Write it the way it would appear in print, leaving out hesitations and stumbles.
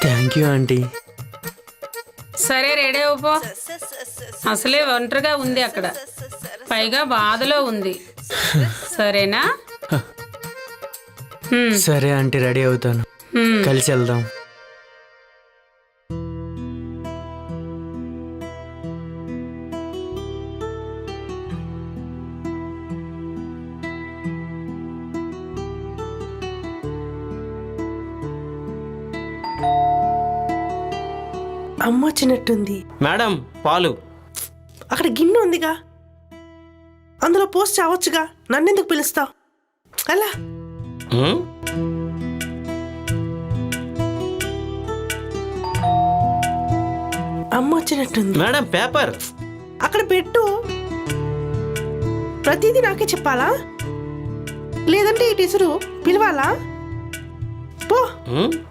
Thank you aunty. సరే ready అవ్వపో. అసలే ఒంటరిగా ఉంది అక్కడ, పైగా బాధలో ఉంది. సరేనా? సరే ఆంటీ, రెడీ అవుతాను. కలిసి వెళ్దాం. అమ్మ వచ్చినట్టుంది. మేడం పాలు. అక్కడ గిన్నె ఉందిగా, అందులో పోసి చావచ్చుగా. నన్నెందుకు పిలుస్తావు? అలా అమ్మ వచ్చినట్టుంది. మేడం పేపర్ అక్కడ పెట్టు. ప్రతిదీ నాకే చెప్పాలా? లేదంటే ఈ టీచరు పిలవాలా? పో.